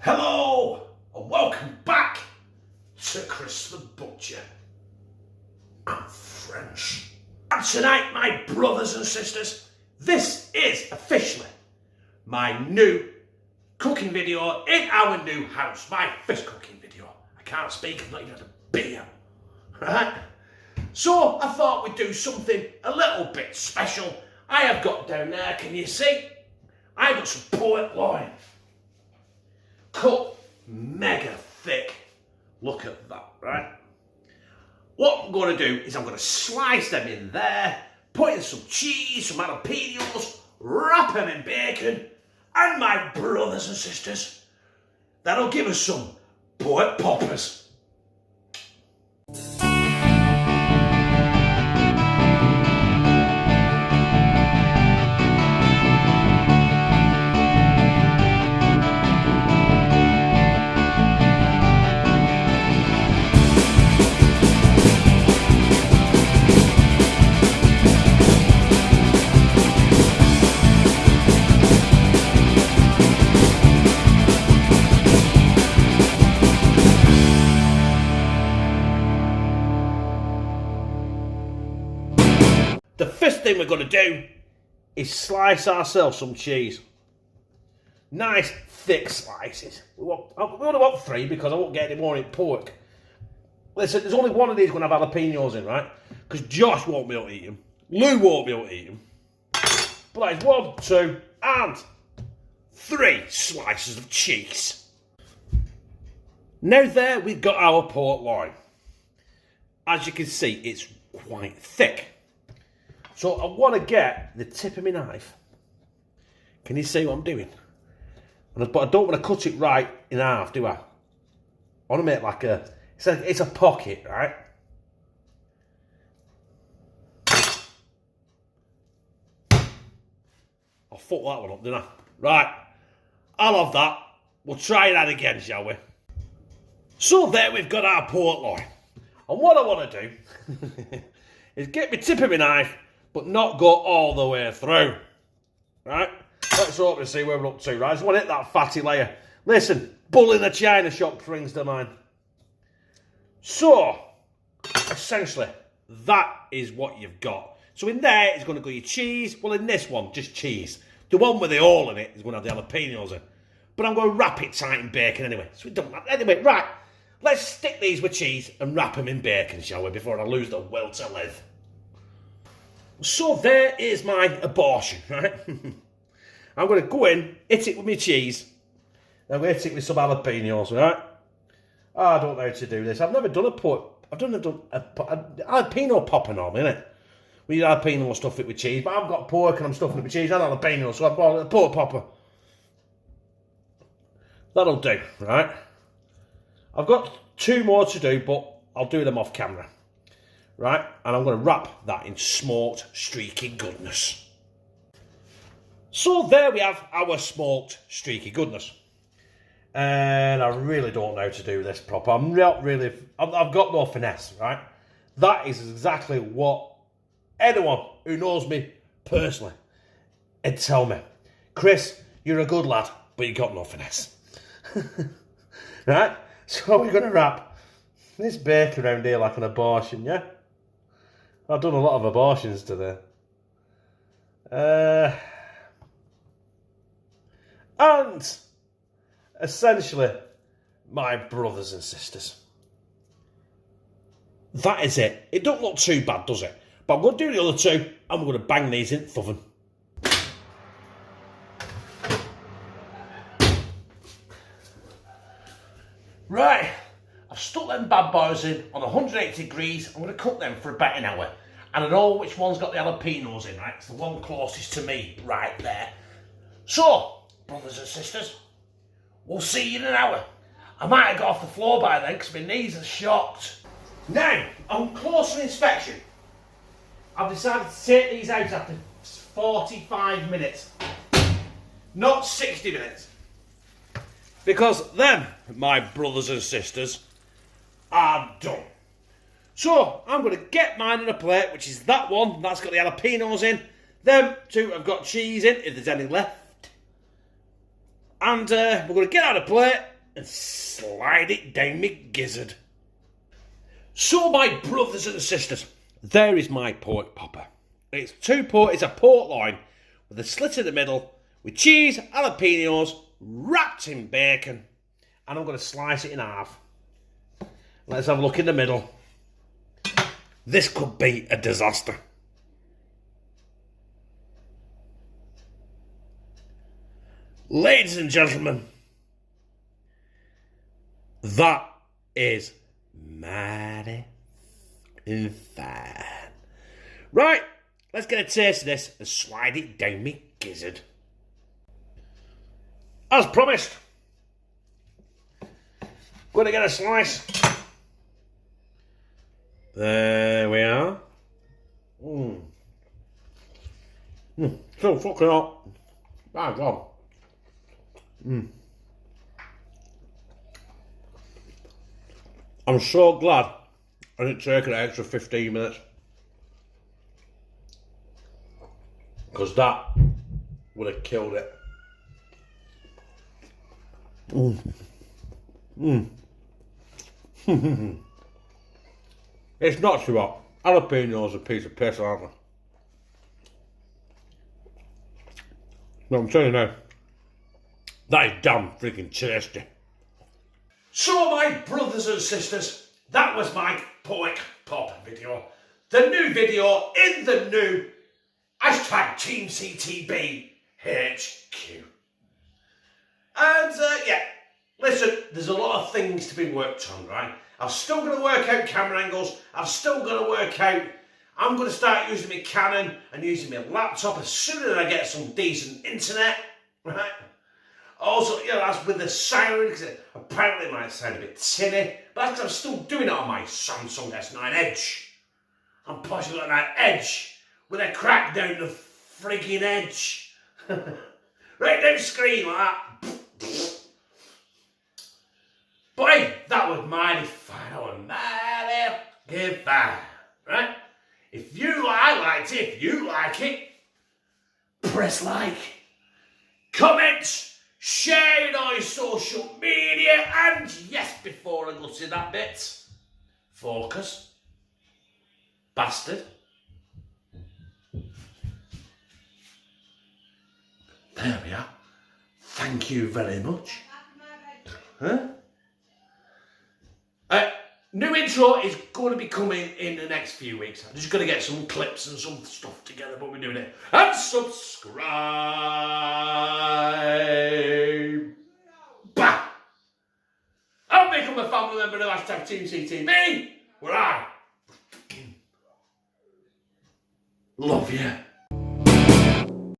Hello and welcome back to Chris the Butcher. I'm French. And tonight, my brothers and sisters, this is officially my new cooking video in our new house. My first cooking video. I can't speak, I've not even had a beer. Right? So I thought we'd do something a little bit special. I have got down there, can you see? I've got some pork loin. Cut mega thick. Look at that, right? What I'm going to do is I'm going to slice them in there, put in some cheese, some jalapenos, wrap them in bacon, and my brothers and sisters, that'll give us some pork poppers. The first thing we're going to do is slice ourselves some cheese. Nice thick slices. We only want 3 because I won't get any more in pork. Listen, there's only one of these going to have jalapenos in, right? Because Josh won't be able to eat them. Lou won't be able to eat them. But that is 1, 2, and 3 slices of cheese. Now there we've got our pork loin. As you can see, it's quite thick. So I want to get the tip of my knife. Can you see what I'm doing? But I don't want to cut it right in half, do I? I want to make like it's a pocket, right? I fucked that one up, didn't I? Right, I'll have that. We'll try that again, shall we? So there we've got our pork loin. And what I want to do is get my tip of my knife, but not go all the way through. Right? Let's hope to see where we're up to, right? I just want to hit that fatty layer. Listen, bull in the china shop springs to mind. So, essentially, that is what you've got. So in there is going to go your cheese. Well, in this one, just cheese. The one with the hole in it is going to have the jalapenos in. But I'm going to wrap it tight in bacon anyway. So it don't matter. Anyway, right. Let's stick these with cheese and wrap them in bacon, shall we? Before I lose the will to live. So there is my abortion, right? I'm going to go in, hit it with my cheese. I'm going to hit it with some jalapenos, right? Oh, I don't know how to do this. I've never done a pork. I've done a jalapeno popper normally, innit? We use jalapeno and stuff it with cheese, but I've got pork and I'm stuffing it with cheese and jalapenos, so I've got a pork popper. That'll do, right? I've got 2 more to do, but I'll do them off camera. Right, and I'm going to wrap that in smoked, streaky goodness. So there we have our smoked, streaky goodness. And I really don't know how to do this proper. I'm not really, I've got no finesse, right? That is exactly what anyone who knows me personally would tell me. Chris, you're a good lad, but you got no finesse. Right, so we're going to wrap this bacon around here like an abortion, yeah? I've done a lot of abortions today. And essentially, my brothers and sisters. That is it. It don't look too bad, does it? But I'm going to do the other 2, and we're going to bang these in the oven. Right. I've stuck them bad boys in on 180 degrees. I'm going to cook them for about an hour. And I know which one's got the jalapenos in, right? It's the one closest to me right there. So, brothers and sisters, we'll see you in an hour. I might have got off the floor by then because my knees are shocked. Now, on closer inspection, I've decided to take these out after 45 minutes. Not 60 minutes. Because them, my brothers and sisters, are done. So I'm going to get mine on a plate, which is that one. That's got the jalapenos in. Them 2 have got cheese in, if there's any left. And we're going to get out a plate and slide it down my gizzard. So my brothers and sisters, there is my pork popper. It's a pork loin with a slit in the middle, with cheese, jalapenos, wrapped in bacon. And I'm going to slice it in half. Let's have a look in the middle. This could be a disaster. Ladies and gentlemen, that is mighty fine. Right, let's get a taste of this and slide it down me gizzard. As promised, gonna get a slice. There we are. So fucking hot. My God. I'm so glad I didn't take an extra 15 minutes. Because that would have killed it. It's not too hot. Jalapenos are a piece of piss, aren't they? No, I'm telling you now, that is damn freaking tasty. So my brothers and sisters, that was my pork pop video. The new video in the new hashtag Teamctb HQ. And yeah, listen, there's a lot of things to be worked on, right? I'm still going to work out camera angles. I'm still going to work out. I'm going to start using my Canon and using my laptop as soon as I get some decent internet, right? Also, you know, that's with the siren, because apparently it might sound a bit tinny, but that's 'cause I'm still doing it on my Samsung S9 Edge. I'm pushing on that edge with a crack down the frigging edge. Right down the screen like that. Boy, that was mighty fine. That was mighty fine, right? If you like it, press like, comment, share it on your social media, and yes, before I go to that bit, focus, bastard. There we are. Thank you very much. Huh? New intro is going to be coming in the next few weeks. I'm just going to get some clips and some stuff together, but we're doing it. And subscribe. Bah! And become a family member of hashtag Teamctb, where I love you.